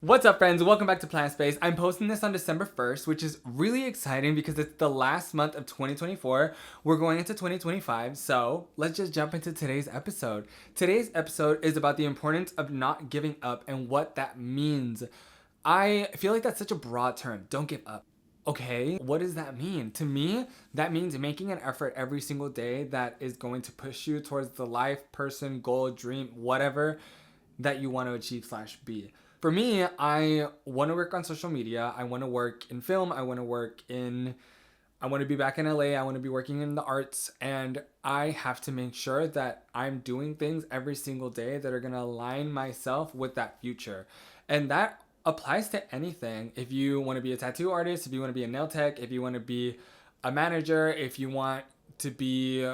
What's up, friends? Welcome back to Plant Space. I'm posting this on December 1st, which is really exciting because it's the last month of 2024. We're going into 2025, so let's just jump into today's episode. Today's episode is about the importance of not giving up and what that means. I feel like that's such a broad term. Don't give up. Okay, what does that mean? To me, that means making an effort every single day that is going to push you towards the life, person, goal, dream, whatever that you want to achieve slash be. For me, I want to work on social media. I want to work in film. I want to be back in LA. I want to be working in the arts. And I have to make sure that I'm doing things every single day that are going to align myself with that future. And that applies to anything. If you want to be a tattoo artist, if you want to be a nail tech, if you want to be a manager, if you want to be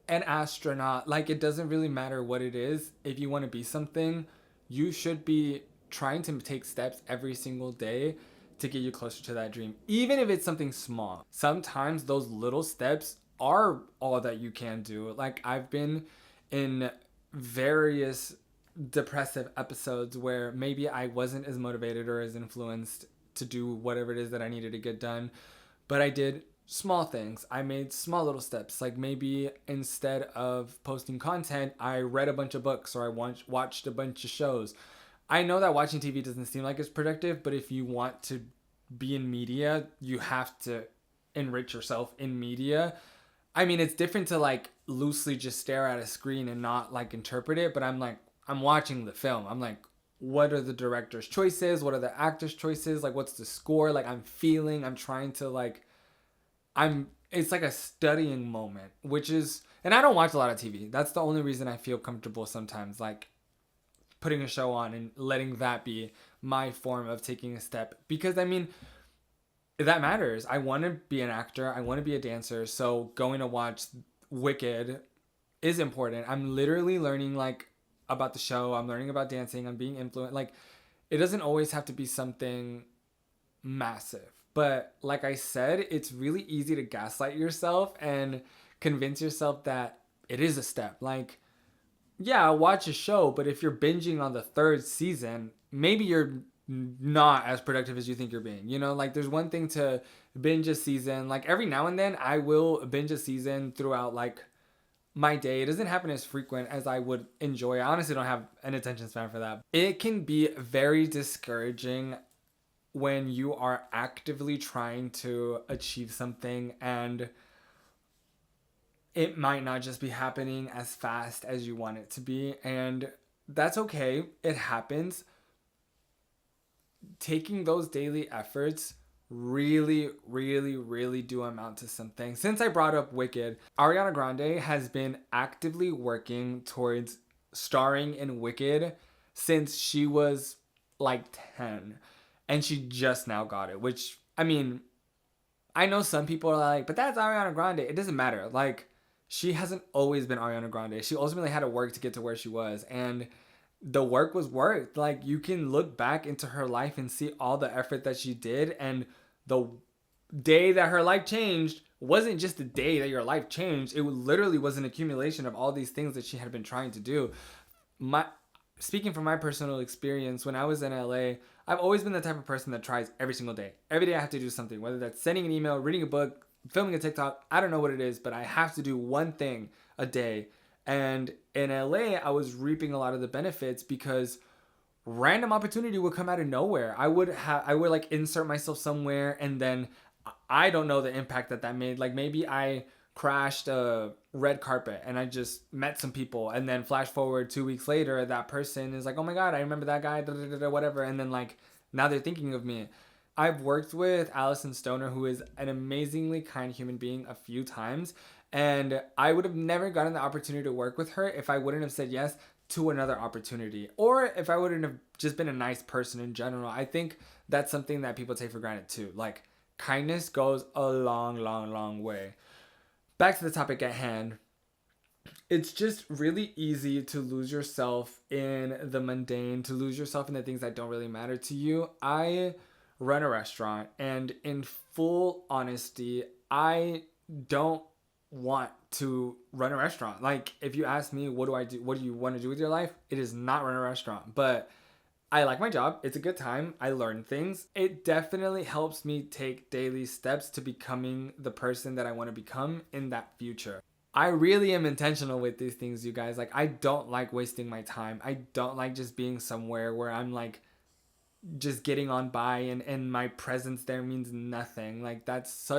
an astronaut, like, it doesn't really matter what it is. If you want to be something, you should be trying to take steps every single day to get you closer to that dream, even if it's something small. Sometimes those little steps are all that you can do. Like, I've been in various depressive episodes where maybe I wasn't as motivated or as influenced to do whatever it is that I needed to get done, but I did small things. I made small little steps. Like, maybe instead of posting content, I read a bunch of books or I watched a bunch of shows. I know that watching TV doesn't seem like it's productive, but if you want to be in media, you have to enrich yourself in media. I mean, it's different to like loosely just stare at a screen and not like interpret it, but I'm watching the film. I'm like, what are the director's choices? What are the actor's choices? Like, what's the score? Like, I'm trying to like, it's like a studying moment, which is, and I don't watch a lot of TV. That's the only reason I feel comfortable sometimes, like putting a show on and letting that be my form of taking a step. Because I mean, that matters. I want to be an actor. I want to be a dancer. So going to watch Wicked is important. I'm literally learning like about the show. I'm learning about dancing. I'm being influenced. Like, it doesn't always have to be something massive. But like I said, it's really easy to gaslight yourself and convince yourself that it is a step. Like, yeah, watch a show, but if you're binging on the third season, maybe you're not as productive as you think you're being. You know, like, there's one thing to binge a season. Like, every now and then I will binge a season throughout like my day. It doesn't happen as frequent as I would enjoy. I honestly don't have an attention span for that. It can be very discouraging when you are actively trying to achieve something and it might not just be happening as fast as you want it to be. And that's okay. It happens. Taking those daily efforts really, really, really do amount to something. Since I brought up Wicked, Ariana Grande has been actively working towards starring in Wicked since she was like 10. And she just now got it, which, I mean, I know some people are like, but that's Ariana Grande. It doesn't matter. Like, she hasn't always been Ariana Grande. She ultimately had to work to get to where she was. And the work was worth. Like, you can look back into her life and see all the effort that she did. And the day that her life changed wasn't just the day that your life changed. It literally was an accumulation of all these things that she had been trying to do. My Speaking from my personal experience, when I was in LA, I've always been the type of person that tries every single day. Every day I have to do something, whether that's sending an email, reading a book, filming a TikTok. I don't know what it is, but I have to do one thing a day. And in LA, I was reaping a lot of the benefits because random opportunity would come out of nowhere. I would like insert myself somewhere, and then I don't know the impact that made. Like, maybe I crashed a red carpet and I just met some people, and then flash forward 2 weeks later, that person is like, oh my god, I remember that guy, da, da, da, da, whatever, and then like now they're thinking of me. I've worked with Allison Stoner, who is an amazingly kind human being, a few times, and I would have never gotten the opportunity to work with her if I wouldn't have said yes to another opportunity, or if I wouldn't have just been a nice person in general. I think that's something that people take for granted too. Like, kindness goes a long, long, long way. Back to the topic at hand. It's just really easy to lose yourself in the mundane, to lose yourself in the things that don't really matter to you. I run a restaurant, and in full honesty, I don't want to run a restaurant. Like, if you ask me, what do I do? What do you want to do with your life? It is not run a restaurant. But I like my job. It's a good time. I learn things. It definitely helps me take daily steps to becoming the person that I want to become in that future. I really am intentional with these things, you guys. Like, I don't like wasting my time. I don't like just being somewhere where I'm like just getting on by and my presence there means nothing. Like, that's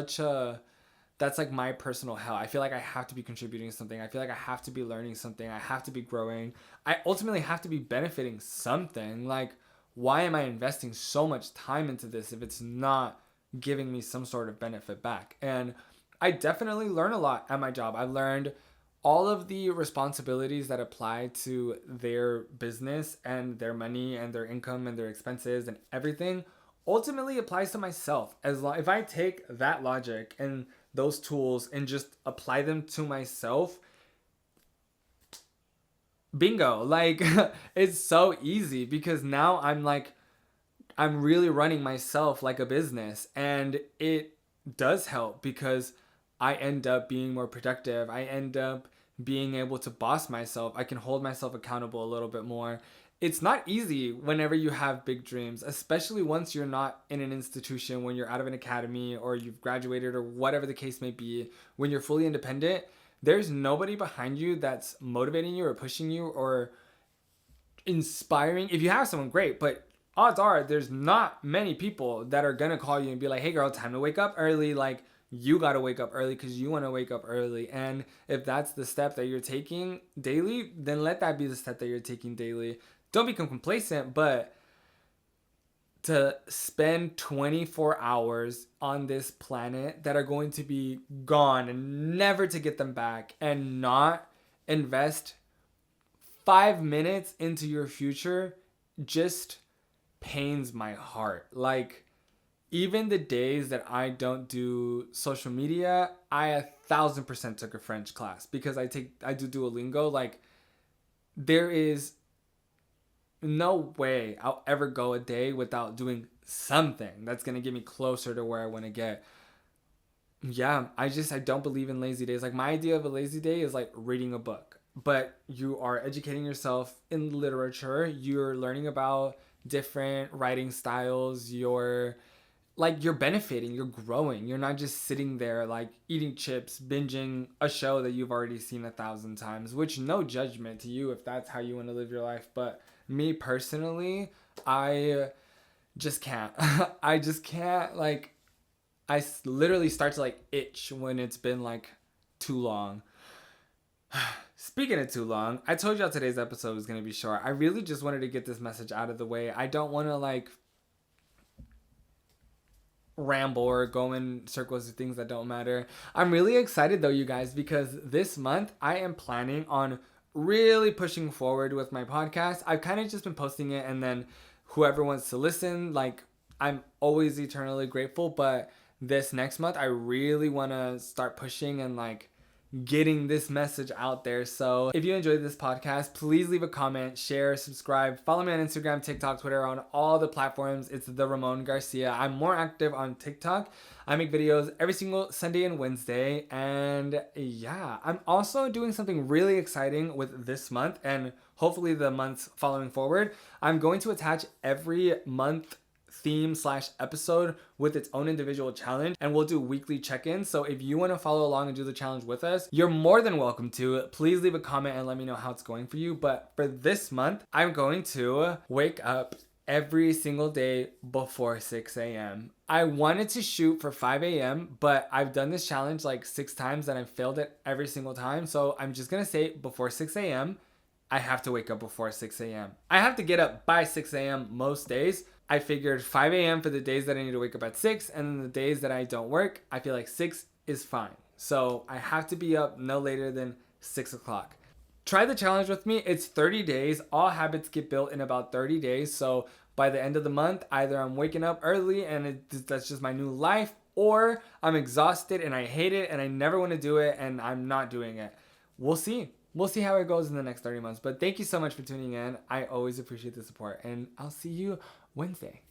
like my personal hell. I feel like I have to be contributing something. I feel like I have to be learning something. I have to be growing. I ultimately have to be benefiting something. Like, why am I investing so much time into this if it's not giving me some sort of benefit back? And I definitely learn a lot at my job. I've learned all of the responsibilities that apply to their business and their money and their income and their expenses and everything ultimately applies to myself. If I take that logic and those tools and just apply them to myself, bingo. Like, it's so easy because now I'm really running myself like a business, and it does help because I end up being more productive. I end up being able to boss myself. I can hold myself accountable a little bit more. It's not easy whenever you have big dreams, especially once you're not in an institution, when you're out of an academy or you've graduated or whatever the case may be. When you're fully independent, there's nobody behind you that's motivating you or pushing you or inspiring. If you have someone, great, but odds are there's not many people that are gonna call you and be like, hey girl, time to wake up early. Like, you gotta wake up early because you want to wake up early. And if that's the step that you're taking daily, then let that be the step that you're taking daily. Don't become complacent, but to spend 24 hours on this planet that are going to be gone and never to get them back, and not invest 5 minutes into your future just pains my heart. Like, even the days that I don't do social media, I 1,000% took a French class because I do Duolingo. Like, there is no way I'll ever go a day without doing something that's gonna get me closer to where I want to get. Yeah, I don't believe in lazy days. Like, my idea of a lazy day is like reading a book, but you are educating yourself in literature. You're learning about different writing styles. You're benefiting, you're growing. You're not just sitting there like eating chips, binging a show that you've already seen 1,000 times, which, no judgment to you if that's how you want to live your life. But me personally, I just can't. I just can't. Like, literally start to like itch when it's been like too long. Speaking of too long, I told y'all today's episode was going to be short. I really just wanted to get this message out of the way. I don't want to like ramble or go in circles of things that don't matter. I'm really excited though, you guys, because this month I am planning on really pushing forward with my podcast. I've kind of just been posting it, and then whoever wants to listen, like, I'm always eternally grateful. But this next month I really want to start pushing and like getting this message out there. So if you enjoyed this podcast, please leave a comment, share, subscribe, follow me on Instagram, TikTok, Twitter, on all the platforms. It's the Ramon Garcia. I'm more active on TikTok. I make videos every single Sunday and Wednesday. And yeah, I'm also doing something really exciting with this month and hopefully the months following forward. I'm going to attach every month theme / episode with its own individual challenge, and we'll do weekly check-ins. So if you want to follow along and do the challenge with us, you're more than welcome to. Please leave a comment and let me know how it's going for you. But for this month, I'm going to wake up every single day before 6 a.m. I wanted to shoot for 5 a.m., but I've done this challenge like 6 times and I've failed it every single time. So I'm just gonna say before 6 a.m. I have to wake up before 6 a.m. I have to get up by 6 a.m. most days. I figured 5 a.m. for the days that I need to wake up at 6, and then the days that I don't work, I feel like 6 is fine. So I have to be up no later than 6 o'clock. Try the challenge with me. It's 30 days. All habits get built in about 30 days. So by the end of the month, either I'm waking up early and that's just my new life, or I'm exhausted and I hate it and I never want to do it and I'm not doing it. We'll see. We'll see how it goes in the next 30 months. But thank you so much for tuning in. I always appreciate the support, and I'll see you Wednesday.